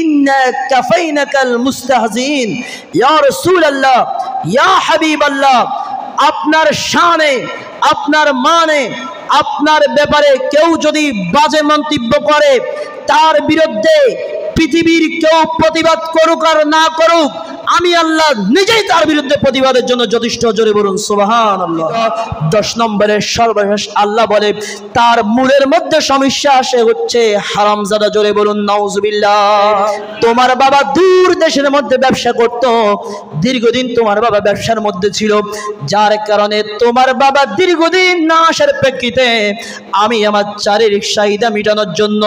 ইন্না কাফাইনাকাল মুস্তাহজিন। ইয়া রাসূলুল্লাহ, ইয়া হাবিবাল্লাহ, আপনার শানে, আপনার মানে, আপনার ব্যাপারে কেউ যদি বাজে মন্তব্য করে, তার বিরুদ্ধে পৃথিবীর কেউ প্রতিবাদ করুক আর না করুক, আমি আল্লাহ নিজেই তার বিরুদ্ধে প্রতিবাদের জন্য যথেষ্ট। জোরে বলুন সুবহানাল্লাহ। 10 নম্বরের সর্বশেষ আল্লাহ বলে তার মূলের মধ্যে সমস্যা আসে হচ্ছে হারামজাদা। জোরে বলুন নাউজুবিল্লাহ। তোমার বাবা দূর দেশের মধ্যে ব্যবসা করত, দীর্ঘদিন তোমার বাবা ব্যবসার মধ্যে ছিল, যার কারণে তোমার বাবা দীর্ঘদিন না আসার প্রেক্ষিতে আমি আমার শারীরিক চাহিদা মেটানোর জন্য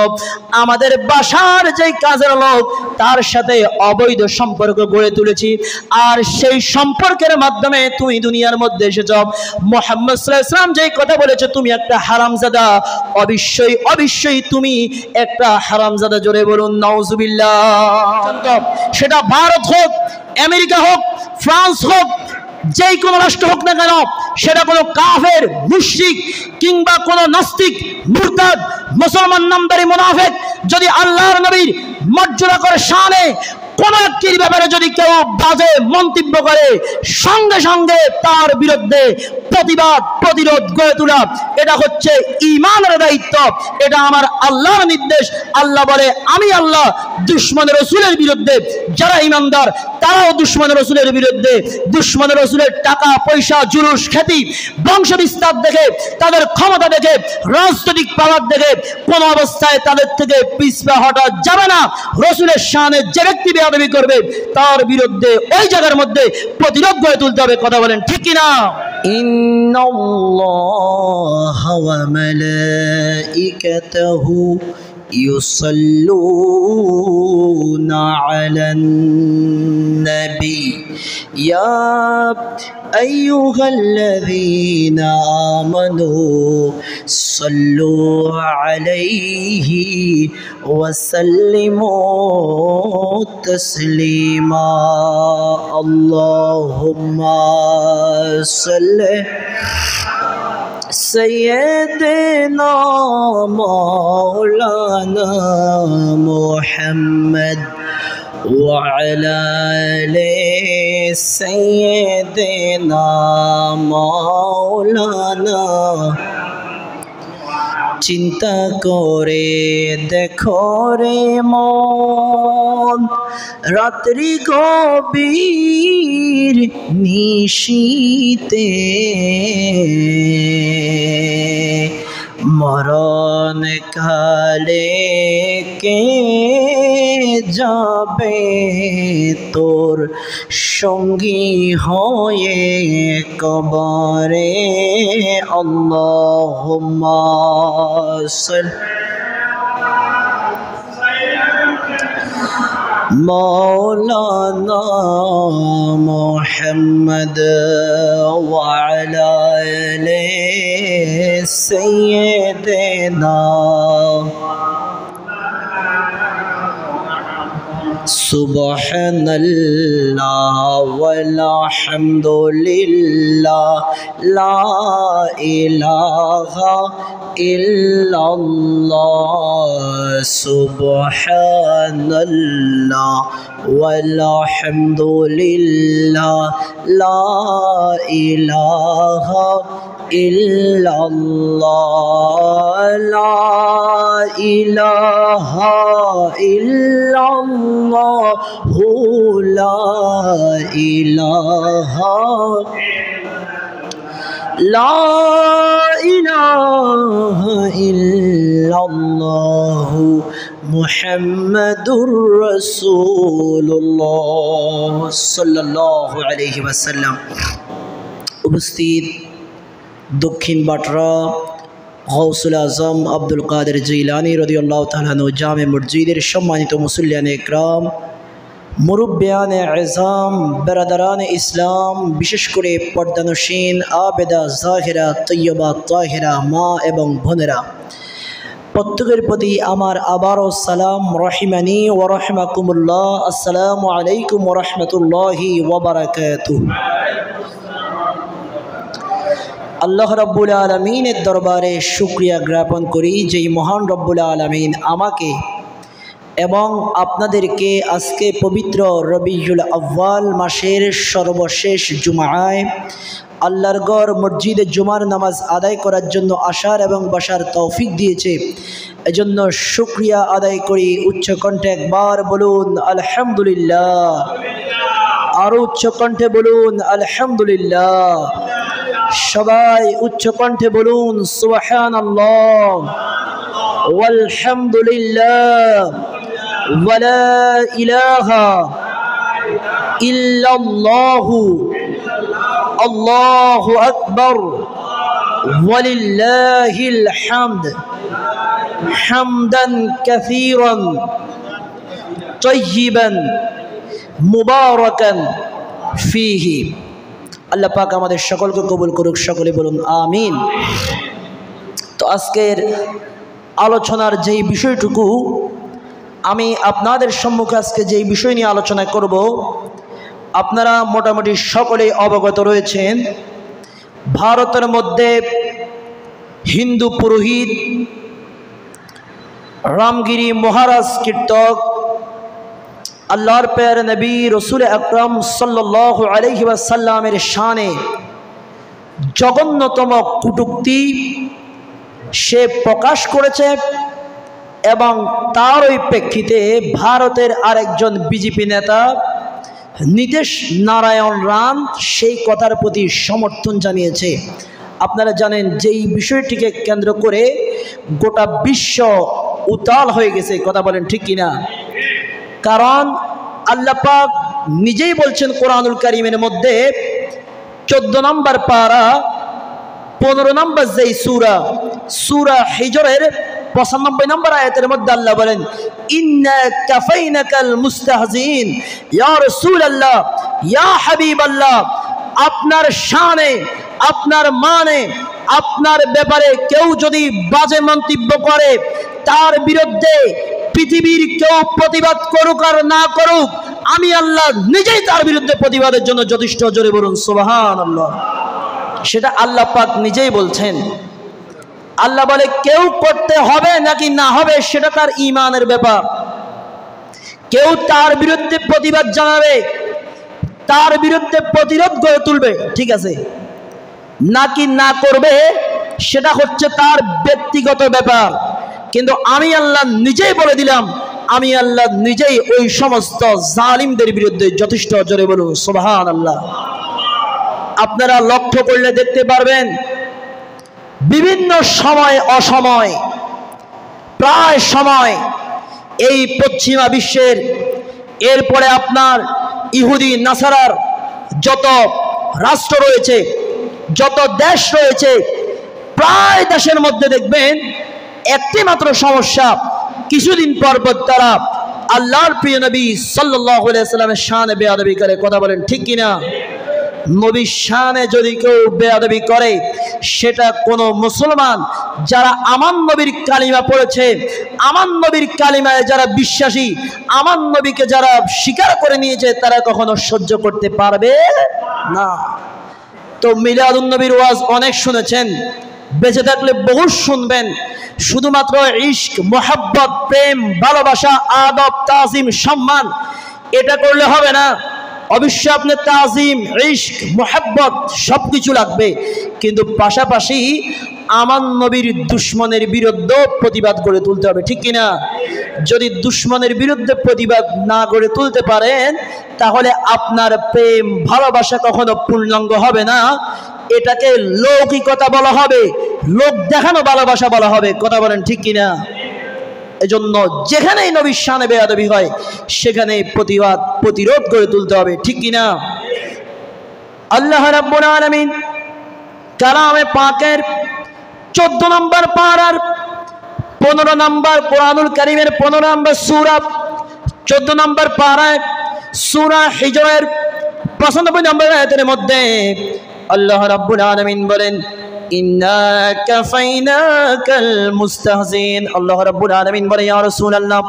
আমাদের বাসার যে কাজের লোক তার সাথে অবৈধ সম্পর্ক গড়ে তুলেছি, আর সেই সম্পর্কের মাধ্যমে তুমি দুনিয়ার মধ্যে এসেছ। মুহাম্মদ সাল্লাল্লাহু আলাইহি ওয়াসাল্লাম যে কথা বলেছে তুমি একটা হারামজাদা, অবশ্যই অবশ্যই তুমি একটা হারামজাদা। জোরে বলুন নাউজুবিল্লাহ। সেটা ভারত হোক, আমেরিকা হোক, ফ্রান্স হোক, যেই কোনো রাষ্ট্র হোক না কেন, সেটা কোনো কাফের, মুশরিক কিংবা কোনো নাস্তিক, মুরতাদ, মুসলমান নামদারি মুনাফিক যদি আল্লাহর নবীর মর্যাদা করে শানে কোন একটির ব্যাপারে যদি কেউ বাজে মন্তব্য করে, সঙ্গে সঙ্গে তার বিরুদ্ধে প্রতিবাদ প্রতিরোধ গড়ে তোলা, এটা হচ্ছে ঈমানের দায়িত্ব, এটা আমার আল্লাহর নির্দেশ। আল্লাহ বলে আমি আল্লাহ দুশমনের রাসূলের বিরুদ্ধে, যারা ঈমানদার তারাও দুশমনের রাসূলের বিরুদ্ধে, দুশমনের রাসূলের টাকা পয়সা, জুলুস, খ্যাতি, বংশ বিস্তার দেখে, তাদের ক্ষমতা দেখে, রাজনৈতিক পাওয়ার দেখে কোন অবস্থায় তাদের থেকে পিছপা হটা যাবে না। রাসূলের শানে যে ব্যক্তি বেয়াদবি করবে তার বিরুদ্ধে ওই জায়গার মধ্যে প্রতিরোধ গড়ে তুলতে হবে। কথা বলেন ঠিক কি না? ইন্নাল্লাহা ওয়া মালাইকাতাহু ইউসাল্লুনা আলান নবী ইয়া আইয়ুহাল্লাযীনা আমানু সাল্লু আলাইহি ওয়া সাল্লিমু তাসলিমা। আল্লাহুম্মা সাল্লি سيدنا مولانا محمد وعلى آل سيدنا مولانا। চিন্তা করে দেখো রে মন, রাত্রি গভীর নিশীতে মরণ কালে কে যাবে তোর সঙ্গী হয়ে কবরে। আল্লাহুম্মা মৌলানা মুহাম্মদ ওয়া আলা আলি সাইয়্যিদিনা। সুবহানাল্লাহ ওয়ালহামদুলিল্লাহ লা ইলাহা ইল্লাল্লাহ। সুবহানাল্লাহ ওয়ালহামদুলিল্লাহ লা ইলাহা ইল্লাল্লাহ। লা ইলাহা ইল্লাল্লাহ লা ইলাহা লা ইলাহা ইল্লাল্লাহ মুহাম্মাদুর রাসূলুল্লাহ সাল্লাল্লাহু আলাইহি ওয়াসাল্লাম। উপস্থিত দক্ষিণ বাটরা গৌসুল আজম আব্দুল কাদের জিলানী রাদিয়াল্লাহু তাআলা আনহু জামে মসজিদের সম্মানিত মুসল্লিয়ানে ইকরাম, মুরব্বিয়ানে আযম, বেরাদারানে ইসলাম, বিশেষ করে পর্দানশীন আবেদা জাহিরা তৈয়বা তাহিরা মা এবং বোনেরা, প্রত্যেকের প্রতি আমার আবারও সালাম রহিমানি ওয়া রাহমাকুমুল্লাহ। আসসালামু আলাইকুম ওয়া রাহমাতুল্লাহি ওয়া বারাকাতুহু। আল্লাহ রাব্বুল আলামিনের দরবারে শুকরিয়া জ্ঞাপন করি, যেই মহান রব্বুল আলামিন আমাকে এবং আপনাদেরকে আজকে পবিত্র রবিউল আউয়াল মাসের সর্বশেষ জুমায় আল্লাহর ঘর মসজিদে জুমার নামাজ আদায় করার জন্য আসার এবং বসার তৌফিক দিয়েছে। এজন্য শুকরিয়া আদায় করি। উচ্চ কণ্ঠে একবার বলুন আলহামদুলিল্লাহ, আরো উচ্চ কণ্ঠে বলুন আলহামদুলিল্লাহ। সবাই উচ্চ কণ্ঠে বলুন সুবহানাল্লাহ ওয়ালহামদুলিল্লাহ ওয়ালা ইলাহা ইল্লাল্লাহু আল্লাহু আকবার ওয়ালিল্লাহিল হামদ হামদান কাসীরান তাইয়িবান মুবারাকান ফীহি। আল্লাহ পাক আমাদের সকলকে কবুল করুক, সকলে বলুন আমিন। তো আজকের আলোচনার যেই বিষয়টুকু আমি আপনাদের সম্মুখে আজকে যেই বিষয় নিয়ে আলোচনা করব, আপনারা মোটামুটি সকলেই অবগত রয়েছেন। ভারতের মধ্যে হিন্দু পুরোহিত রামগিরি মহারাজ কীর্তক আল্লাহর প্যারে নবী রসুল আকরাম সাল্লাল্লাহু আলাইহি ওয়াসাল্লামের শানে জঘন্যতম কটূক্তি সে প্রকাশ করেছে এবং তার ওই প্রেক্ষিতে ভারতের আরেকজন বিজেপি নেতা নীতিশ নারায়ণ রান সেই কথার প্রতি সমর্থন জানিয়েছে। আপনারা জানেন যেই বিষয়টিকে কেন্দ্র করে গোটা বিশ্ব উতাল হয়ে গেছে, কথা বলেন ঠিক কিনা? কারণ আল্লাহ পাক নিজেই বলছেন কোরআনুল কারীমের মধ্যে 14 নম্বর পারা 15 নম্বর যেই সূরা হিজরের 95 নম্বর আয়াতের মধ্যে আল্লাহ বলেন ইন্না কাফাইনাকাল মুস্তাহজিন। ইয়া রাসূলুল্লাহ, ইয়া হাবিবাল্লাহ, আপনার শানে, আপনার মানে, আপনার ব্যাপারে কেউ যদি বাজে মন্তব্য করে তার বিরুদ্ধে পৃথিবীর কেউ প্রতিবাদ করুক আর না করুক, আমি আল্লাহ নিজেই তার বিরুদ্ধে প্রতিবাদের জন্য যথেষ্ট। জোরে বলুন সুবহানাল্লাহ। সেটা আল্লাহ পাক নিজেই বলছেন। আল্লাহ বলে কেউ করতে হবে নাকি না হবে সেটা তার ঈমানের ব্যাপার। কেউ তার বিরুদ্ধে প্রতিবাদ জানাবে, তার বিরুদ্ধে প্রতিরোধ গড়ে তুলবে, ঠিক আছে, নাকি না করবে সেটা হচ্ছে তার ব্যক্তিগত ব্যাপার। কিন্তু আমি আল্লাহ নিজেই বলে দিলাম, আমি আল্লাহ নিজেই ওই সমস্ত জালিমদের বিরুদ্ধে যথেষ্ট। জোরে বলুন সুবহানাল্লাহ। আপনারা লক্ষ্য করলে দেখতে পারবেন বিভিন্ন সময় অসময় প্রায় সময় এই পশ্চিমা বিশ্বের, এরপরে আপনার ইহুদি নাসারার যত রাষ্ট্র রয়েছে, যত দেশ রয়েছে, প্রায় দেশের মধ্যে দেখবেন একটি মাত্র সমস্যা, কিছুদিন পর পর তারা আল্লাহর প্রিয় নবী সাল্লাল্লাহু আলাইহি ওয়াসাল্লামের শানে বেয়াদবি করে। কথা বলেন ঠিক কিনা? নবীর শানে যদি কেউ বেয়াদবি করে সেটা কোনো মুসলমান যারা আমান নবীর কালিমা পড়েছে, আমান নবীর কালিমায় যারা বিশ্বাসী, আমান নবীকে যারা স্বীকার করে নিয়েছে, তারা কখনো সহ্য করতে পারবে না। তো মিলাদুন নবীর ওয়াজ অনেক শুনেছেন, বেঁচে থাকলে বহু শুনবেন। শুধুমাত্র ইশক, মোহাব্বত, প্রেম, ভালোবাসা, আদব, তাজিম, সম্মান এটা করলে হবে না। অবশ্যই আপনার তাজিম, ইশক, মোহাব্বত সবকিছু লাগবে, কিন্তু পাশাপাশি আমান নবীর দুশ্মনের বিরুদ্ধে প্রতিবাদ গড়ে তুলতে হবে, ঠিক কিনা? যদি দুশ্মনের বিরুদ্ধে প্রতিবাদ না গড়ে তুলতে পারেন তাহলে আপনার প্রেম ভালোবাসা কখনো পূর্ণাঙ্গ হবে না। এটাকে লৌকিকতা বলা হবে, লোক দেখানো ভালোবাসা বলা হবে। কথা বলেন ঠিক কিনা? এজন্য যেখানেই নবীর শানে বেয়াদবি হয় সেখানে প্রতিরোধ গড়ে তুলতে হবে, ঠিক কিনা? আল্লাহ রাব্বুল আলামিন কালামে পাকের 14 নম্বর পারার 15 নম্বর কোরআনুল কারীমের 15 নম্বর সূরা 14 নম্বর পারায় সূরা হিজরের 95 নম্বর আয়াতের মধ্যে আল্লাহ রাব্বুল আলামিন বলেন ইন্না কাফাইনাকাল মুস্তাহজিন। আল্লাহ রাব্বুল আলামিন বলে ইয়া রাসূলুল্লাহ,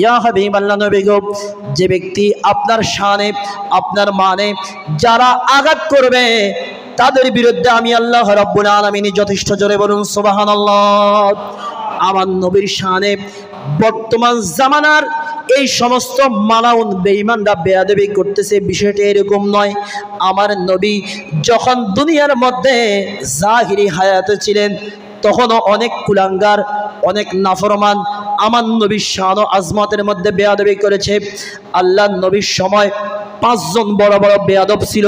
ইয়া হাবিবাল্লাহ, নবী গো, যে ব্যক্তি আপনার শানে, আপনার মানে যারা আঘাত করবে তাদের বিরুদ্ধে আমি আল্লাহ রাব্বুল আলামিন যথেষ্ট। জোরে বলুন সুবহানাল্লাহ। আমার নবীর শানে বর্তমান জামানার এই সমস্ত মালাউন বেঈমানরা বেয়াদবি করতেছে, বিষয়টা এরকম নয়। আমার নবী যখন দুনিয়ার মধ্যে জাহিরি হায়াতে ছিলেন তখনও অনেক কুলাঙ্গার, অনেক নাফরমান আমার নবীর শান ও আজমতের মধ্যে বেয়াদবি করেছে। আল্লাহ নবীর সময় 5 জন বড় বড় বেয়াদব ছিল,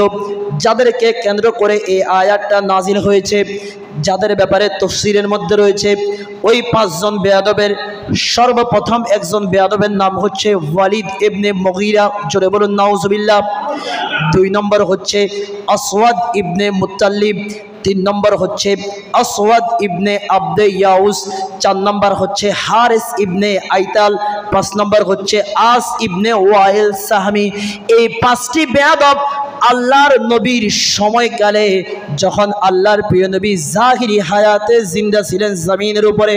যাদেরকে কেন্দ্র করে এই আয়াতটা নাজিল হয়েছে, যাদের ব্যাপারে তাফসীরের মধ্যে রয়েছে। ওই 5 জন বেয়াদবের সর্বপ্রথম একজন বেয়াদবের নাম হচ্ছে ওয়ালিদ ইবনে মুগীরা, জোরে বলুন নাউজুবিল্লাহ। 2 নম্বর হচ্ছে আসওয়াদ ইবনে মুত্তালিব, 3 নম্বর হচ্ছে আসওয়াদ ইবনে আব্দে ইয়াউস, 4 নম্বর হচ্ছে হারিস ইবনে আইতাল, 5 নম্বর হচ্ছে আস ইবনে ওয়াইল সাহমি। এই 5টি বেয়াদব আল্লাহর নবীর সময়কালে, যখন আল্লাহর প্রিয় নবী জাহিরি হায়াতে জিন্দা ছিলেন জমিনের উপরে,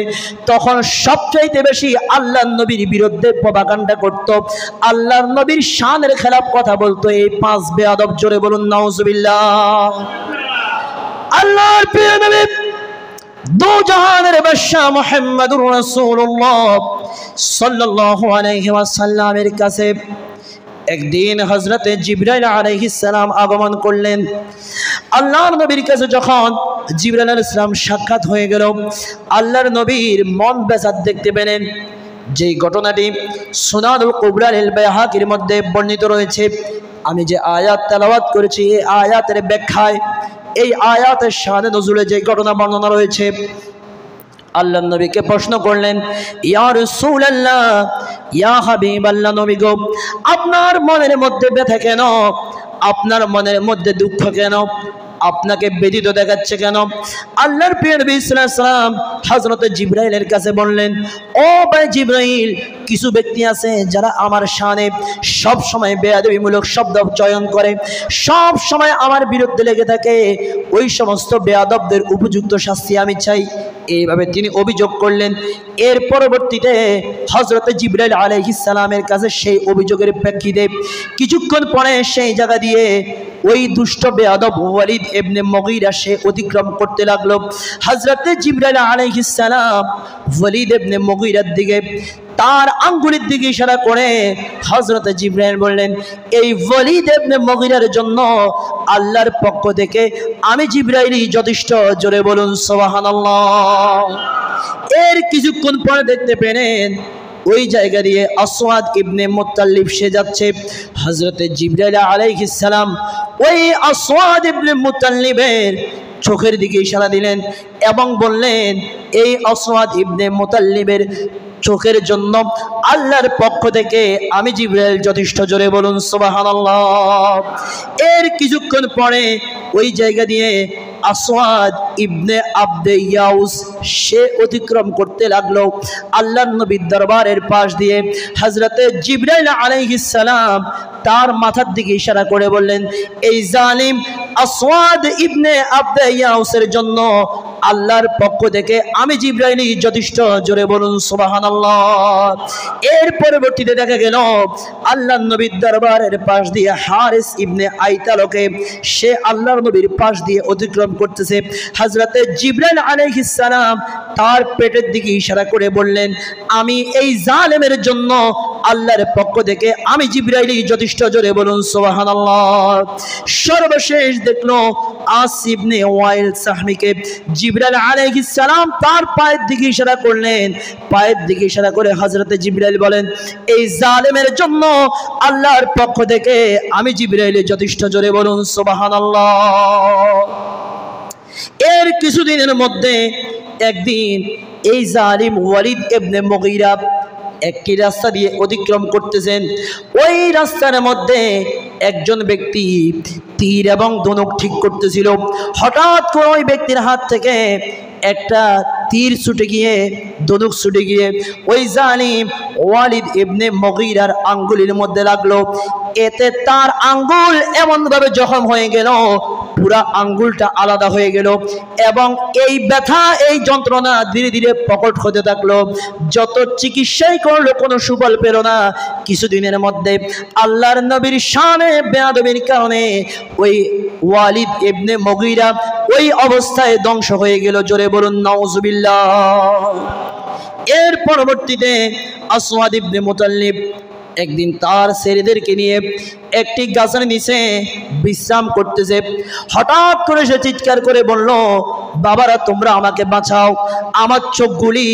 তখন সবচাইতে বেশি আল্লাহর নবীর বিরুদ্ধে প্রপাগান্ডা করত, আল্লাহর নবীর শানের খেলাফ কথা বলতো এই 5 বেয়াদব। জোরে বলুন নাউজুবিল্লাহ। আল্লাহর প্রিয় নবী দো জাহানের বাদশা মুহাম্মদুর রাসূলুল্লাহ সাল্লাল্লাহু আলাইহি ওয়াসাল্লামের কাছে একদিন হযরতে জিবরাইল আলাইহিস সালাম আগমন করলেন। আল্লাহর নবীর কাছে যখন জিবরাইল আলাইহিস সালাম সাক্ষাৎ হয়ে গেল, আল্লাহর নবীর মন বেজার দেখতে পেলেন। যেই ঘটনাটি সুনানুল কুবরা আল বাইহাকির মধ্যে বর্ণিত রয়েছে, আমি যে আয়াত তেলাওয়াত করেছি এই আয়াতের ব্যাখ্যায়, এই আয়াতের শানে নজুলে যে ঘটনা বর্ণনা রয়েছে, আল্লাহর নবীকে প্রশ্ন করলেন, ইয়া রাসূলুল্লাহ, ইয়া হাবিবাল্লাহ, নবী গো, আপনার মনের মধ্যে ব্যথা কেন? আপনার মনের মধ্যে দুঃখ কেন? আপনাকে ব্যথিত দেখাচ্ছে কেন? আল্লাহর প্রিয় নবী সাল্লাল্লাহু আলাইহি ওয়াসাল্লাম হযরত জিবরাইলের কাছে বললেন, ও ভাই জিবরাইল, কিছু ব্যক্তি আছে যারা আমার শানে সব সময় বেয়াদবিমূলক শব্দ চয়ন করে, সব সময় আমার বিরুদ্ধে লেগে থাকে, ওই সমস্ত বেয়াদবদের উপযুক্ত শাস্তি আমি চাই। এইভাবে তিনি অভিযোগ করলেন। এর পরবর্তীতে হযরত জিবরাইল আলাইহিস সালামের কাছে সেই অভিযোগের প্রেক্ষিতে কিছুক্ষণ পরে সেই জায়গা দিয়ে ওই দুষ্ট বেয়াদব ওয়ালিদ ইবনে মুগীরা সে অতিক্রম করতে লাগলো। হযরত জিবরাইল আলাইহিস সালাম ওয়ালিদ ইবনে মুগীরার দিকে তার আঙ্গুলের দিকে ইশারা করে হযরত জিবরাইল বললেন, এই ওয়ালিদ ইবনে মুগীরার জন্য আল্লাহর পক্ষ থেকে আমি জিবরাইলই যথেষ্ট। জোরে বলুন সুবহানাল্লাহ। এর কিছুক্ষণ পরে দেখতে পেলেন ওই জায়গা দিয়ে আসওয়াদ ইবনে মুত্তালিব সে যাচ্ছে। হযরতে জিবরাইল আলাইহিস সালাম ওই আসওয়াদ ইবনে মুত্তালিবের চোখের দিকে ইশারা দিলেন এবং বললেন, এই আসওয়াদ ইবনে মুত্তালিবের চোখের জন্য আল্লাহর পক্ষ থেকে আমি জিবরাইল যথেষ্ট। জোরে বলুন সুবহানাল্লাহ। এর কিছুক্ষণ পরে ওই জায়গা দিয়ে আসওয়াদ ইবনে আব্দে ইয়াউস সে অতিক্রম করতে লাগলো আল্লাহর নবীর দরবারের পাশ দিয়ে। হযরতে জিবরাইল আলাইহিস সালাম তার মাথার দিকে ইশারা করে বললেন, এই জালিম আসওয়াদ ইবনে আব্দে ইয়াউসের জন্য আল্লাহর পক্ষ থেকে আমি জিবরাইলই যথেষ্ট। জোরে বলুন সুবহানাল্লাহ। এর পরবর্তীতে দেখা গেল আল্লাহর নবীর দরবারের পাশ দিয়ে হারিস ইবনে আইতালকে সে আল্লাহর নবীর পাশ দিয়ে অতিক্রম করতেছে। হযরতে জিবরাইল আলাইহিস সালাম তার পেটের দিকে ইশারা করে বললেন, আমি এই জালেমের জন্য আল্লাহর পক্ষ থেকে আমি জিবরাইলই যথেষ্ট। জোরে বলুন সুবহানাল্লাহ। সর্বশেষ দেখলো আস ইবনে ওয়াইল সাহমিকে জিবরাইল আলাইহিস সালাম তার পায়ের দিকে ইশারা করলেন। পায়ের দিকে ইশারা করে হযরতে জিবরাইল বলেন, এই জালেমের জন্য আল্লাহর পক্ষ থেকে আমি জিবরাইল যথেষ্ট। জোরে বলুন সুবহানাল্লাহ। এর কিছুদিনের মধ্যে একদিন এই জালিম ওয়ালিদ ইবনে মুগীরা একটি রাস্তা দিয়ে অতিক্রম করতেছেন। ওই রাস্তার মধ্যে একজন ব্যক্তি তীর এবং ধনুক ঠিক করতেছিল। হঠাৎ করে ওই ব্যক্তির হাত থেকে একটা তীর ছুটে গিয়ে ধনুক ছুটে গিয়ে ওই জালিম ওয়ালিদ ইবনে মুগীরার আঙ্গুলের মধ্যে লাগলো। এতে তার আঙ্গুল এমনভাবে জখম হয়ে গেল, পুরা আঙ্গুলটা আলাদা হয়ে গেল এবং এই ব্যথা এই যন্ত্রণা ধীরে ধীরে প্রকট হতে থাকলো। যত চিকিৎসাই করলো কোনো সুফল পেল না। কিছুদিনের মধ্যে আল্লাহর নবীর শানে বেয়াদবির কারণে ওই ওয়ালিদ ইবনে মুগীরা ওই অবস্থায় ধ্বংস হয়ে গেল। জোরে বলুন নাউজুবিল্লাহ। এর পরবর্তীতে আসওয়াদ ইবনে মুত্তালিব একদিন তার ছেলেদেরকে নিয়ে একটি গাছের নিচে বিশ্রাম করতেছে। হঠাৎ করে সে চিৎকার করে বলল, বাবারা তোমরা আমাকে বাঁচাও, আমার চোখগুলি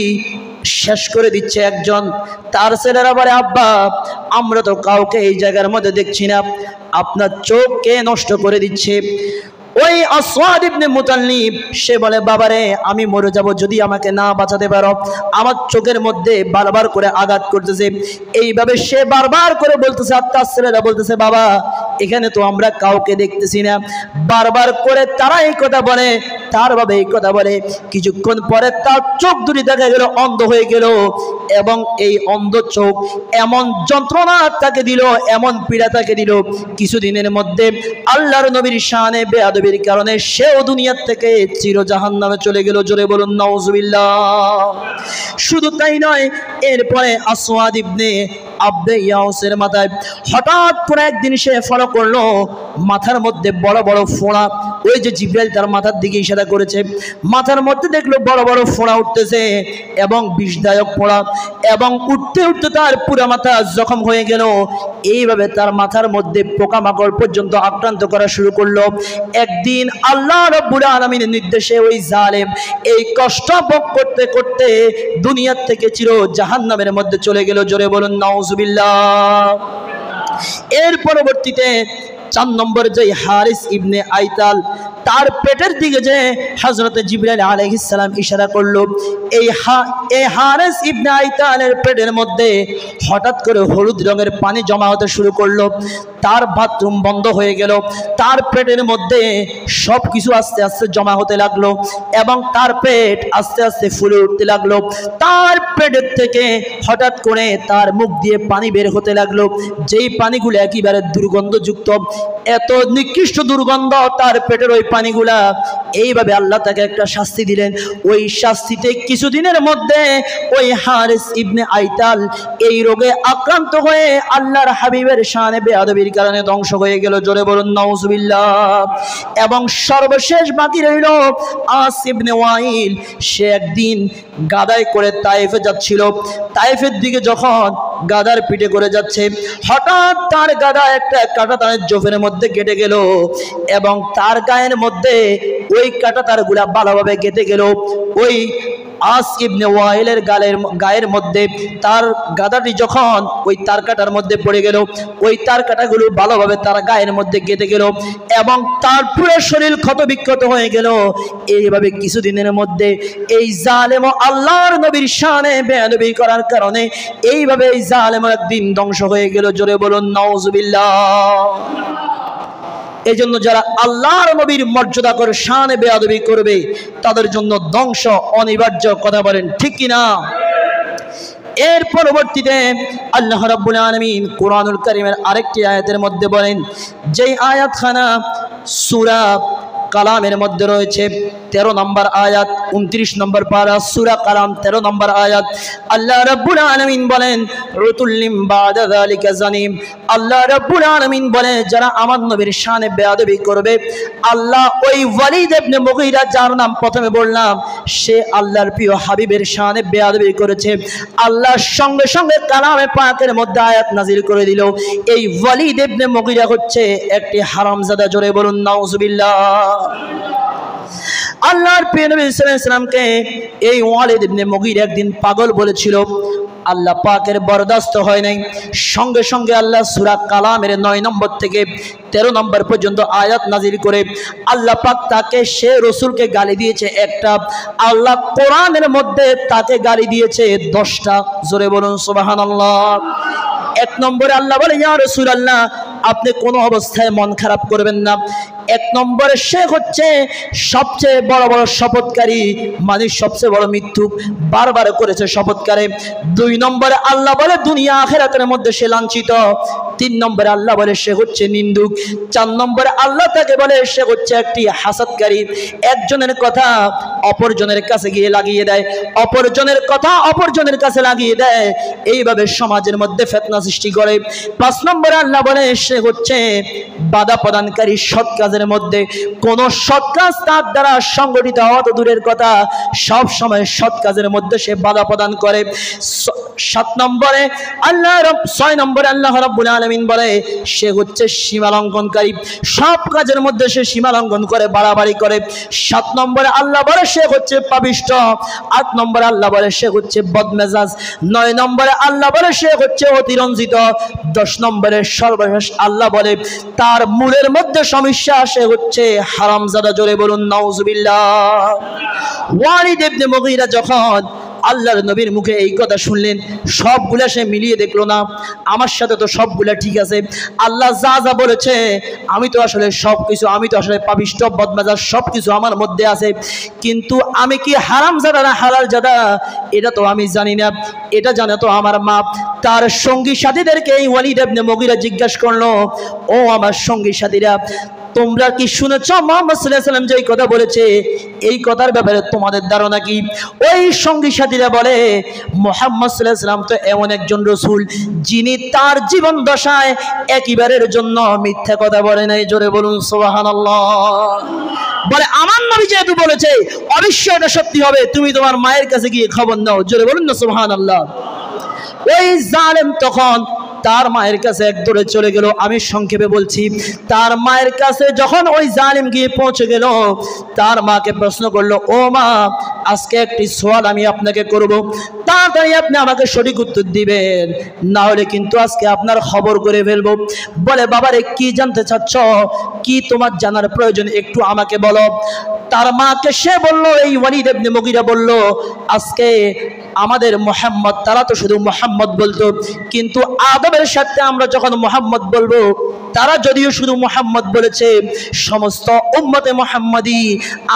শেষ করে দিচ্ছে একজন। তার ছেলেরা বলে, আব্বা আমরা তো কাউকে এই জায়গার মধ্যে দেখছি না, আপনার চোখ কে নষ্ট করে দিচ্ছে? ওই আসওয়াদ ইবনে মুতাল্লিব সে বলে, বাবারে আমি মরে যাব যদি আমাকে না বাঁচাতে পারো। আমার চোখের মধ্যে বারবার করে আঘাত করতেছে। এইভাবে সে বারবার করে বলতেছে, আর তার ছেলেরা বলতেছে, বাবা এখানে তো আমরা কাউকে দেখতেছি না। বারবার করে তারা এই কথা বলে, তার বাবা এই কথা বলে। কিছুক্ষণ পরে তার চোখ দুটি দেখা গেল অন্ধ হয়ে গেল, এবং এই অন্ধ চোখ এমন যন্ত্রণা তাকে দিল, এমন পীড়া তাকে দিল, কিছুদিনের মধ্যে আল্লাহর নবীর শানে বেয়াদবির কারণে সেও দুনিয়ার থেকে চির জাহান্নামে চলে গেল। জোরে বলুন নাউজুবিল্লাহ। শুধু তাই নয়, এরপরে আসওয়াদ ইবনে আব্দে ইয়াউসের মাথায় হঠাৎ করে একদিন সে ফলো করলো মাথার মধ্যে বড় বড় ফোঁড়া। ওই যে জিবরাইল তার মাথার দিকে ইশারা করেছে, মাথার মধ্যে দেখলো বড় বড় ফোঁড়া উঠতেছে এবং বিষদায়ক ফোঁড়া, এবং উঠতে উঠতে তার পুরো মাথা জখম হয়ে গেল। এইভাবে তার মাথার মধ্যে পোকামাকড় পর্যন্ত আক্রান্ত করা শুরু করলো। একদিন আল্লাহ রাব্বুল আলামিনের নির্দেশে ওই জালেম এই কষ্ট ভোগ করতে করতে দুনিয়ার থেকে চির জাহান্নামের মধ্যে চলে গেল। জোরে বলুন নাউজুবিল্লাহ। এর পরবর্তীতে 4 নম্বর যে হারিস ইবনে আইতাল, তার পেটের দিকে যে হযরত জিবরাইল আলাইহিস সালাম ইশারা করলো, এই হারিস ইবনে আইতালের পেটের মধ্যে হঠাৎ করে হলুদ রঙের পানি জমা হতে শুরু করলো। তার বাথরুম বন্ধ হয়ে গেল, তার পেটের মধ্যে সব কিছু আস্তে আস্তে জমা হতে লাগলো এবং তার পেট আস্তে আস্তে ফুলে উঠতে লাগলো। তার পেটের থেকে হঠাৎ করে তার মুখ দিয়ে পানি বের হতে লাগলো, যেই পানিগুলো একেবারে দুর্গন্ধযুক্ত, এত নিকৃষ্ট দুর্গন্ধ তার পেটের ওই পানিগুলা। এইভাবে আল্লাহ তাকে একটা শাস্তি দিলেন। ওই শাস্তিতে কিছুদিনের মধ্যে ওই হারিস ইবনে আইতাল এই রোগে আক্রান্ত হয়ে আল্লাহর হাবিবের শানে বেয়াদবির কারণে ধ্বংস হয়ে গেল। জোরে বলুন নাউজুবিল্লাহ। এবং সর্বশেষ বাকি রইল আস ইবনে ওয়াইল। সে একদিন গাদায় করে তায়েফে যাচ্ছিল। তায়েফের দিকে যখন গাদার পিঠে করে যাচ্ছে, হঠাৎ তার গাদা একটা কাঁটা তারের জোফের মধ্যে কেটে গেল এবং তার গায়ের মধ্যে ওই কাঁটা তারগুলা ভালোভাবে কেটে গেল। ওই আস ইবনে ওয়াইলের গায়ের মধ্যে তার গাদাটি যখন ওই তার কাটার মধ্যে পড়ে গেল, ওই তার কাটাগুলো ভালোভাবে তার গায়ের মধ্যে গেঁথে গেল এবং তার পুরো শরীর ক্ষতবিক্ষত হয়ে গেল। এইভাবে কিছুদিনের মধ্যে এই জালেম আল্লাহর নবীর শানে বেয়াদবি করার কারণে এইভাবে এই জালেম একদিন ধ্বংস হয়ে গেল। জোরে বলুন নাউজুবিল্লাহ। এই জন্য যারা আল্লাহর নবীর মর্যাদা করে শানে বেয়াদবি করবে তাদের জন্য ধ্বংস অনিবার্য। কথা বলেন ঠিক কিনা? এর পরবর্তীতে আল্লাহ রাব্বুল আলামিন কুরআনুল কারীমের আরেকটি আয়াতের মধ্যে বলেন, যেই আয়াতখানা সূরা কালামের মধ্যে রয়েছে 13 নম্বর আয়াত, 29 নম্বর পারা সূরা কালাম 13 নম্বর আয়াত। আল্লাহ রাব্বুল আলামিন বলেন, রুতুল্লিম বাদা যালিকা জানিম। আল্লাহ রাব্বুল আলামিন বলে, যারা আমার নবীর শানে বেয়াদবি করবে, আল্লাহ ওই ওয়ালিদ ইবনে মুগীরা যার নাম প্রথমে বললাম, সে আল্লাহর প্রিয় হাবিবের শানে বেয়াদবি করেছে। আল্লাহ সঙ্গে সঙ্গে কালামে পাকের মধ্যে আয়াত নাজিল করে দিল, এই ওয়ালিদ ইবনে মুগীরা হচ্ছে একটি হারামজাদা। জোরে বলুন নাউজুবিল্লাহ। আল্লাহর প্রিয় নবী সাল্লাল্লাহু আলাইহি ওয়াসাল্লামকে এই ওয়ালিদ ইবনে মুগীরা একদিন পাগল বলেছিল। আল্লাহ পাকের বরদাস্ত হয় নাই। সঙ্গে সঙ্গে আল্লাহ সূরা কালামের 9 নম্বর থেকে 13 নম্বর পর্যন্ত আয়াত নাজিল করে আল্লাহ পাক তাকে, সে রাসূলকে গালি দিয়েছে একটা, আল্লাহ কোরআনের মধ্যে তাকে গালি দিয়েছে 10টা। জোরে বলুন সুবহানাল্লাহ। 1 নম্বরে আল্লাহ বলে, ইয়া রাসূলুল্লাহ আপনি কোনো অবস্থায় মন খারাপ করবেন না। 1 নম্বরে সে হচ্ছে সবচেয়ে বড় বড় শপথকারী, মানে সবচেয়ে বড় মিথ্যুক, বারবার করেছে শপথকারে। 2 নম্বরে আল্লাহ বলে দুনিয়া আখিরাতের মধ্যে সে লাঞ্ছিত। 3 নম্বরে আল্লাহ বলে সে হচ্ছে নিন্দুক। 4 নম্বরে আল্লাহ তাকে বলে সে হচ্ছে একটি হাসাদকারী, একজনের কথা অপরজনের কাছে গিয়ে লাগিয়ে দেয়, অপরজনের কথা অপরজনের কাছে লাগিয়ে দেয়, এইভাবে সমাজের মধ্যে ফিতনা সৃষ্টি করে। 5 নম্বরে আল্লাহ বলে সে হচ্ছে বাধা প্রদানকারী, সৎ কাজে কাজের মধ্যে কোন সৎ কাজ তার দ্বারা সংগঠিত হওয়া তো দূরের কথা, সব সময় সৎ কাজের মধ্যে সে বাধা প্রদান করে। 7 নম্বরে আল্লাহ 6 নম্বরে আল্লাহ রাব্বুল আলামিন বলে সে হচ্ছে সীমা লঙ্ঘনকারী, সব কাজের মধ্যে সে সীমা লঙ্ঘন করে, বাড়াবাড়ি করে। 7 নম্বরে আল্লাহ বলে সে হচ্ছে পাপিষ্ঠ। 8 নম্বরে আল্লাহ বলে সে হচ্ছে বদমেজাজ। 9 নম্বরে আল্লাহ বলে সে হচ্ছে অতিরঞ্জিত। 10 নম্বরে সর্বশেষ আল্লাহ বলে তার মূলের মধ্যে সমস্যা, সে হচ্ছে হারামজাদা। জোরে বলুন নাউজুবিল্লাহ। ওয়ালিদ ইবনে মুগীরা যখন আল্লাহর নবীর মুখে এই কথা শুনলেন, সবগুলা সে মিলিয়ে দেখলো না, আমার সাথে তো সবগুলা ঠিক আছে, আল্লাহ যা যা বলেছে আমি তো আসলে সবকিছু, আমি তো আসলে পাপিষ্ঠ বদমেজাজ সবকিছু আমার মধ্যে আছে, কিন্তু আমি কি হারামজাদা না হালাল জাদা এটা তো আমি জানি না, এটা জানে তো আমার মা। তার সঙ্গী সাথীদেরকে এই ওয়ালিদ ইবনে মুগীরা জিজ্ঞাসা করলো, ও আমার সঙ্গী সাথীরা, তোমরা কি শুনেছ মুহাম্মদ সাল্লাল্লাহু আলাইহি ওয়াসাল্লাম যেই কথা বলেছে, এই কথার ব্যাপারে তোমাদের ধারণা কি? ওই সঙ্গী সাথীরা বলে মুহাম্মদ সাল্লাল্লাহু আলাইহি ওয়াসাল্লাম তো এমন একজন রাসূল যিনি তার জীবন দশায় একবারের জন্য মিথ্যা কথা বলে নাই। জোরে বলুন সুবহানাল্লাহ। বলে আমার নবী যেহেতু বলেছে অবশ্যই এটা সত্যি হবে, তুমি তোমার মায়ের কাছে গিয়ে খবর নাও। জোরে বলুন না সুবহানাল্লাহ। ওই জালেম তখন তার মায়ের কাছে এক দৌড়ে চলে গেল। আমি সংক্ষেপে বলছি, তার মায়ের কাছে যখন ওই জালিম গিয়ে পৌঁছে গেল, তার মাকে প্রশ্ন করলো, ও মা, আজকে একটি সওয়াল আমি আপনাকে করব, তাড়াতাড়ি আপনি আমাকে সঠিক উত্তর দিবেন, না হলে কিন্তু আজকে আপনার খবর করে ফেলবো। বলে বাবারে কি জানতে চাচ্ছ, কি তোমার জানার প্রয়োজন একটু আমাকে বলো। তার মাকে সে বলল, এই ওয়ালিদ ইবনে মুগীরা বলল, আজকে আমাদের মুহাম্মদ, তারা তো শুধু মুহাম্মদ বলতো, কিন্তু আদবের সাথে আমরা যখন মুহাম্মদ বলবো, তারা যদিও শুধু মুহাম্মদ বলেছে, সমস্ত উম্মতে মুহাম্মাদি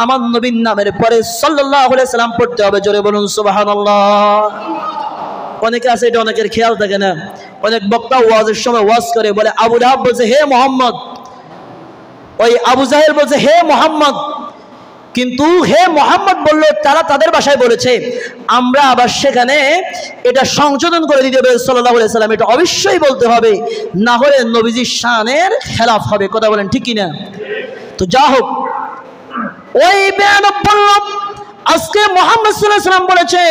আমার নবীর নামের পরে সাল্লাল্লাহু আলাইহি সাল্লাম পড়তে হবে। জোরে বলুন সুবহানাল্লাহ। অনেকে আছে এটা অনেকের খেয়াল থাকে না, অনেক বক্তা ওয়াজের সময় ওয়াজ করে বলে আবু লাহাব বলছে হে মুহাম্মদ, ওই আবু জাহেল বলছে হে মুহাম্মদ, কিন্তু হে মুহাম্মদ বললো তারা তাদের ভাষায় বলেছে, আমরা আবার সেখানে এটা সংশোধন করে দিতে হবে সাল্লাল্লাহু আলাইহি সাল্লাম, এটা অবশ্যই বলতে হবে, না হলে নবীজির শানের খেলাফ হবে। কথা বলেন ঠিক কিনা? তো যা হোক, ওই বেয়াদব বলল আজকে মুহাম্মদ সাল্লাল্লাহু আলাইহি সাল্লাম বলেছে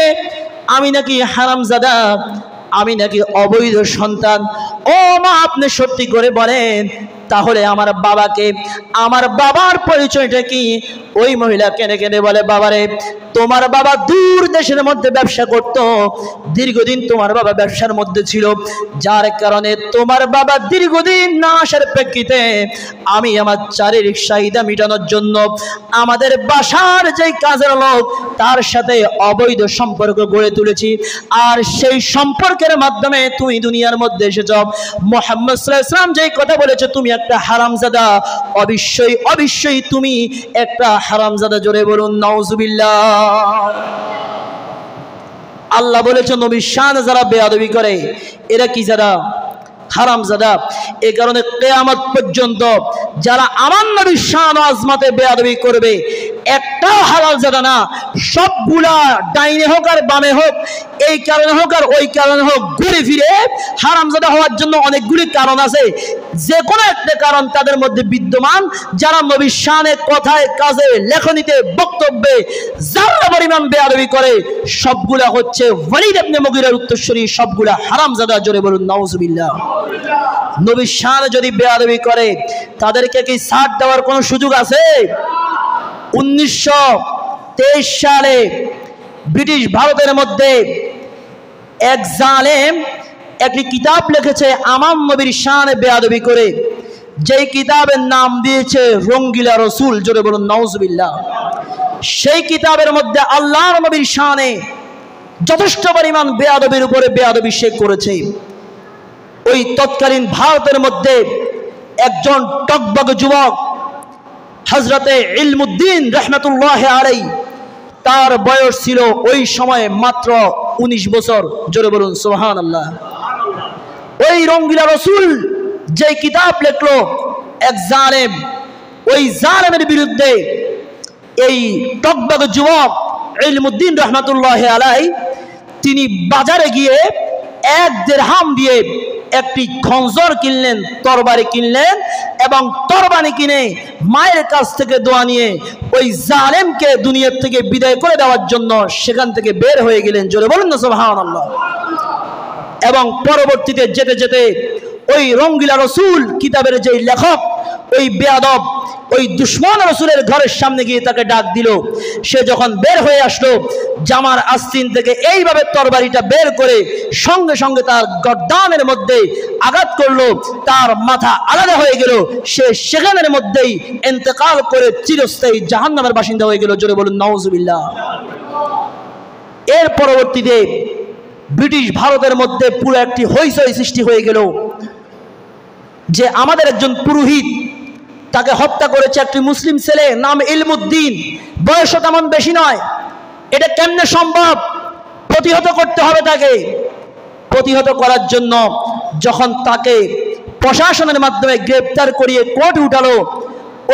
আমি নাকি হারামজাদা, আমি নাকি অবৈধ সন্তান। ও মা, আপনি সত্যি করে বলেন তাহলে আমার বাবাকে, আমার বাবার পরিচয়টা কি? ওই মহিলা কেঁদে কেঁদে বলে, বাবারে তোমার বাবা দূর দেশের মধ্যে ব্যবসা করত, দীর্ঘদিন তোমার বাবা ব্যবসার মধ্যে ছিল, যার কারণে তোমার বাবা দীর্ঘদিন না আসার প্রেক্ষিতে আমি আমার শারীরিক চাহিদা মেটানোর জন্য আমাদের বাসার যে কাজের লোক তার সাথে অবৈধ সম্পর্ক গড়ে তুলেছি, আর সেই সম্পর্কের মাধ্যমে তুমি দুনিয়ার মধ্যে এসেছ। মুহাম্মদ সাল্লাল্লাহু আলাইহি ওয়াসাল্লাম যেই কথা বলেছে তুমি একটা হারামজাদা, অবশ্যই অবশ্যই তুমি একটা হারামজাদা। জোরে বলুন নাউজুবিল্লাহ। আল্লাহ বলেছে নবীর শানে যারা বেয়াদবি করে এরা কি যারা? হারামজাদা। এই কারণে কিয়ামত পর্যন্ত যারা আমার নবীর শান ও আজমতে বেয়াদবি করবে, একটাও হালালজাদা না, সবগুলা ডাইনে হোক আর বামে হোক, এই কারণে হোক আর ওই কারণে হোক, ঘুরে ফিরে হারামজাদা হওয়ার জন্য অনেকগুলি কারণ আছে, যে কোনো একটা কারণ তাদের মধ্যে বিদ্যমান। যারা নবীর শানে কথায় কাজে লেখনীতে বক্তব্যে যারা পরিমাণ বেয়াদবি করে, সবগুলা হচ্ছে ওয়ালিদ ইবনে মুগীরার উত্তরসূরি, সবগুলা হারামজাদা। জোরে বলুন নাউজুবিল্লাহ। নবীর শানে যদি বেয়াদবি করে তাদেরকে কি ছাড় দেওয়ার কোনো সুযোগ আছে? 1923 সালে ব্রিটিশ ভারতের মধ্যে এক জালেম একটি কিতাব লিখেছে আমার নবীর শানে বেয়াদবি করে, যেই কিতাবের নাম দিয়েছে রঙ্গিলা রসুল। জোরে বলুন নাউজুবিল্লাহ। সেই কিতাবের মধ্যে আল্লাহর নবীর শানে যথেষ্ট পরিমাণ বেয়াদবির উপরে বেয়াদবি সে করেছে। ওই তৎকালীন ভারতের মধ্যে একজন টকবগ যুবক হযরতে ইলমুদ্দিন রাহমাতুল্লাহি আলাইহি, তার বয়স ছিল ওই সময়ে মাত্র 19 বছর। জোরে বলুন সুবহানাল্লাহ। ওই রঙ্গিলা রসুল যে কিতাব লিখলো, এক জালেম, ওই জালেমের বিরুদ্ধে এই টকবগ যুবক ইলমুদ্দিন রাহমাতুল্লাহি আলাইহি তিনি বাজারে গিয়ে 1 দিরহাম দিয়ে একটি খঞ্জর কিনলেন, তরবারি কিনলেন, এবং তরবারি কিনে মায়ের কাছ থেকে দোয়া নিয়ে ওই জালেমকে দুনিয়া থেকে বিদায় করে দেওয়ার জন্য সেখান থেকে বের হয়ে গেলেন। জোরে বলুন না সুবহানাল্লাহ। এবং পরবর্তীতে যেতে যেতে ওই রঙ্গিলা রসুল কিতাবের যে লেখক ওই বেয়াদব ওই দুশ্মন রসুলের ঘরের সামনে গিয়ে তাকে ডাক দিল। সে যখন বের হয়ে আসলো, জামার আস্তিন থেকে এইভাবে তরবারিটা বের করে সঙ্গে সঙ্গে তার গর্দানের মধ্যে আঘাত করলো, তার মাথা আলাদা হয়ে গেল। সে সেখানের মধ্যেই ইন্তেকাল করে চিরস্থায়ী জাহান্নামের বাসিন্দা হয়ে গেল। জোরে বলুন নাউজুবিল্লাহ। এর পরবর্তীতে ব্রিটিশ ভারতের মধ্যে পুরো একটি হইচই সৃষ্টি হয়ে গেল যে আমাদের একজন পুরোহিত, তাকে হত্যা করেছে একটি মুসলিম ছেলে, নাম ইলমুদ্দিন, বয়স তেমন বেশি নয়। এটা কেমনে সম্ভব? প্রতিহত করতে হবে তাকে। প্রতিহত করার জন্য যখন তাকে প্রশাসনের মাধ্যমে গ্রেপ্তার করিয়ে কোর্টে উঠালো,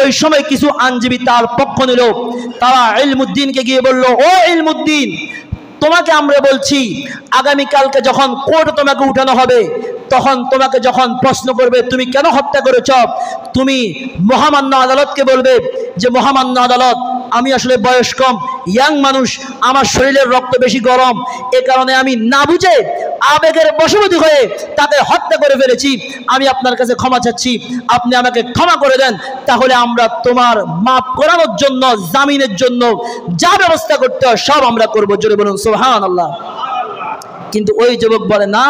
ওই সময় কিছু আইনজীবী তার পক্ষ নিল। তারা ইলমুদ্দিনকে গিয়ে বলল, ও ইলমুদ্দিন, তোমাকে আমরা বলছি আগামীকালকে যখন কোর্টে তোমাকে উঠানো হবে, তখন তোমাকে যখন প্রশ্ন করবে তুমি কেন হত্যা করেছ, তুমি মহামান্য আদালতকে বলবে যে মহামান্য আদালত, আমি আসলে বয়স কম, ইয়াং মানুষ, আমার শরীরের রক্ত বেশি গরম, এ কারণে আমি না বুঝে আবেগের বশবর্তী হয়ে তাকে হত্যা করে ফেলেছি। আমি আপনার কাছে ক্ষমা চাচ্ছি, আপনি আমাকে ক্ষমা করে দেন, তাহলে আমরা তোমার মাফ করানোর জন্য, জামিনের জন্য যা ব্যবস্থা করতে হয় সব আমরা করবো। জোরে বলুন সুবহানাল্লাহ। কিন্তু ওই যুবক বলে, না,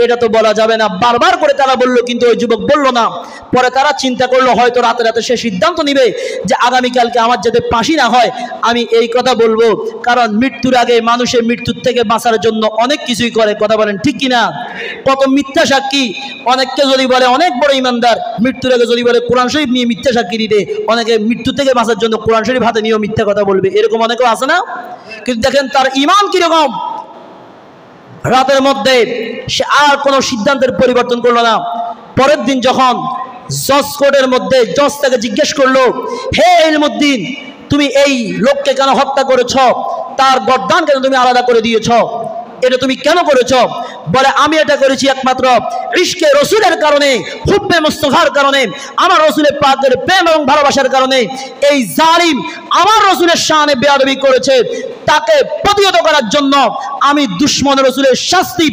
এটা তো বলা যাবে না। বারবার করে তারা বলল, কিন্তু ওই যুবক বলল না। পরে তারা চিন্তা করলো হয়তো রাতে রাতে সে সিদ্ধান্ত নিবে যে আগামীকালকে আমার যাতে ফাঁসি না হয় আমি এই কথা বলবো। কারণ মৃত্যুর আগে মানুষের মৃত্যুর থেকে বাঁচার জন্য অনেক কিছুই করে, কথা বলেন ঠিক কিনা? কত মিথ্যা সাক্ষী, অনেককে যদি বলে অনেক বড় ইমানদার, মৃত্যুর আগে যদি বলে কোরআন শরীফ নিয়ে মিথ্যা সাক্ষী দিতে, অনেকে মৃত্যু থেকে বাঁচার জন্য কোরআন শরীফ হাতে নিয়েও মিথ্যা কথা বলবে, এরকম অনেকেও আছে না? কিন্তু দেখেন তার ঈমান কিরকম। রাতের মধ্যে সে আর কোনো সিদ্ধান্তের পরিবর্তন করলো না। পরের দিন যখন জজ কোর্টের মধ্যে জজ তাকে জিজ্ঞেস করলো, হে ইলমুদ্দিন, তুমি এই লোককে কেন হত্যা করেছ, তার গর্দান কেন তুমি আলাদা করে দিয়েছ, এটা তুমি কেন করেছ? বলে, আমি এটা করেছি একমাত্র ইশকে রসুলের কারণে, হুব্বে মুস্তাফার কারণে, আমার রসুলের পাকের প্রেম এবং ভালোবাসার কারণে। এই জালিম আমার রসুলের শানে বেয়াদবি করেছে, তাকে প্রতিহত করার জন্য আমি দুশমন রসুলের শাস্তি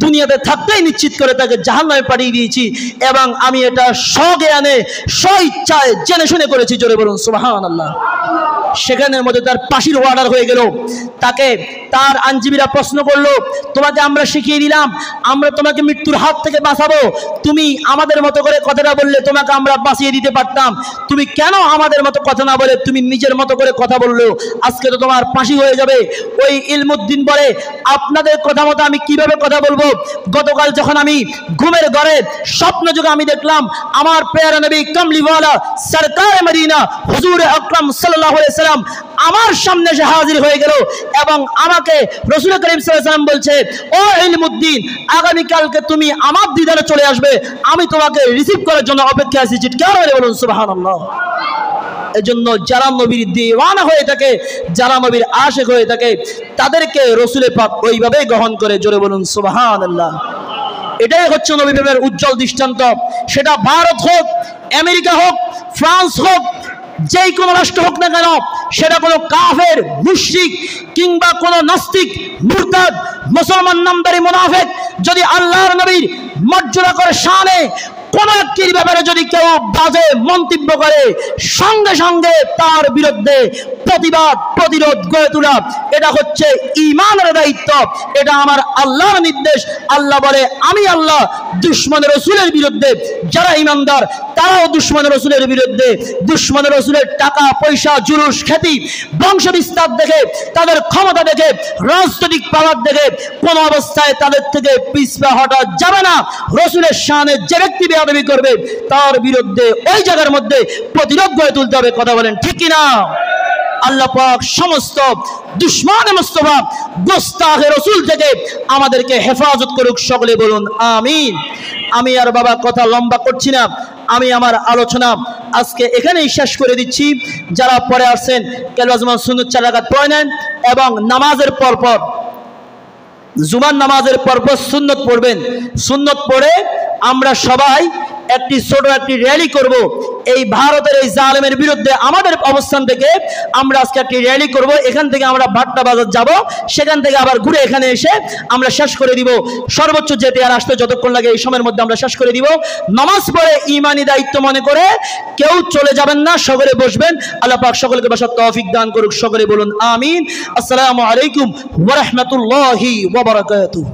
দুনিয়াতে থাকতেই নিশ্চিত করে তাকে জাহান্নামে পাঠিয়ে দিয়েছি, এবং আমি এটা স্বজ্ঞানে স্বইচ্ছায় জেনে শুনে করেছি। জোরে বলুন সুবহানাল্লাহ। সেখানের মধ্যে তার ফাঁসির অর্ডার হয়ে গেল। তাকে তার আইনজীবীরা প্রশ্ন করলো, তোমাকে আমরা শিখিয়ে দিলাম, আমরা তোমাকে মৃত্যুর হাত থেকে বাঁচাবো, তুমি আমাদের মতো করে কথাটা বললে তোমাকে আমরা বাঁচিয়ে দিতে পারতাম, তুমি কেন আমাদের মতো কথা না বলে তুমি নিজের মতো করে কথা বললো, আজকে তো তোমার ফাঁসি হয়ে যাবে। ওই ইলমুদ্দিন বলে, আপনাদের কথা মতো আমি কিভাবে কথা বলবো? গতকাল যখন আমি ঘুমের ঘরে স্বপ্ন যুগে আমি দেখলাম আমার প্যারা নবী কামলিওয়ালা সরকার মদিনা হুজুর আকরাম সাল্লাল্লাহু আলাইহি সাল্লাম আমার সামনে এসে হাজির হয়ে গেল, এবং আমাকে রাসূল করিম সাল্লাল্লাহু আলাইহি সাল্লাম বলছে, ও ইলমুদ্দিন, আগামীকালকে তুমি আমার দিদারে চলে আসবে, আমি তোমাকে রিসিভ করার জন্য অপেক্ষা আছি। চিৎকার করে বলুন সুবহানাল্লাহ। এজন্য যারা নবীর দিওয়ানা হয়ে থাকে, যারা নবীর আশিক হয়ে থাকে, তাদেরকে রাসূলের পাক ওইভাবেই গ্রহণ করে। জোরে বলুন সুবহানাল্লাহ। এটাই হচ্ছে নবী প্রেমের উজ্জ্বল দৃষ্টান্ত। সেটা ভারত হোক, আমেরিকা হোক, ফ্রান্স হোক, যেই কোনো রাষ্ট্র হোক না কেন, সেটা কোনো কাফের, মুশরিক কিংবা কোনো নাস্তিক, মুরতাদ, মুসলমান নামদারি মুনাফিক যদি আল্লাহর নবীর মর্যাদা করে শানে কোন একটির ব্যাপারে যদি কেউ বাজে মন্তব্য করে, সঙ্গে সঙ্গে তার বিরুদ্ধে প্রতিবাদ, প্রতিরোধ গড়ে তোলা, এটা হচ্ছে ঈমানের দায়িত্ব, এটা আমার আল্লাহর নির্দেশ। আল্লাহ বলে, আমি আল্লাহ দুশমনের রাসূলের বিরুদ্ধে, যারা ঈমানদার তারাও দুশমনের রাসূলের বিরুদ্ধে, দুশমনের রাসূলের টাকা পয়সা, জুলুস, খ্যাতি, বংশ বিস্তার দেখে, তাদের ক্ষমতা দেখে, রাজনৈতিক পাওয়ার দেখে কোন অবস্থায় তাদের থেকে পিছপা হটা যাবে না। রাসূলের শানে যে ব্যক্তি বেয়াদবি করবে তার বিরুদ্ধে ওই জায়গার মধ্যে প্রতিরোধ গড়ে তুলতে হবে। কথা বলেন ঠিক কিনা? আল্লাহ পাক সমস্ত দুশমন মুস্তাফা গোস্তাখে রাসূল থেকে আমাদেরকে হেফাজত করুক। সকলে বলুন আমিন। আমি আর বাবা কথা লম্বা করছি না, আমি আমার আলোচনা আজকে এখানেই শেষ করে দিচ্ছি। যারা পরে আসছেন কেলওয়াজমা সুন্নত 4 রাকাত পড়ে নেন এবং নামাজের পর জুমার নামাজের পরপর সুন্নত পড়বেন। সুন্নত পড়ে আমরা সবাই একটি ছোট একটি র্যালি করব। এই ভারতের এই জালেমের বিরুদ্ধে আমাদের অবস্থান থেকে আমরা আজকে একটি র্যালি করব। এখান থেকে আমরা ভাট্টা বাজার যাব, সেখান থেকে আবার ঘুরে এখানে এসে আমরা শেষ করে দিব। সর্বোচ্চ যেতে আর আসতে যতক্ষণ লাগে এই সময়ের মধ্যে আমরা শেষ করে দিব। নামাজ পড়ে ঈমানি দায়িত্ব মনে করে কেউ চলে যাবেন না, সকলে বসবেন। আল্লাহ পাক সকলকে বসার তৌফিক দান করুক। সকলে বলুন আমিন। আসসালামু আলাইকুম ওয়া রাহমাতুল্লাহি ওয়া বারাকাতুহু।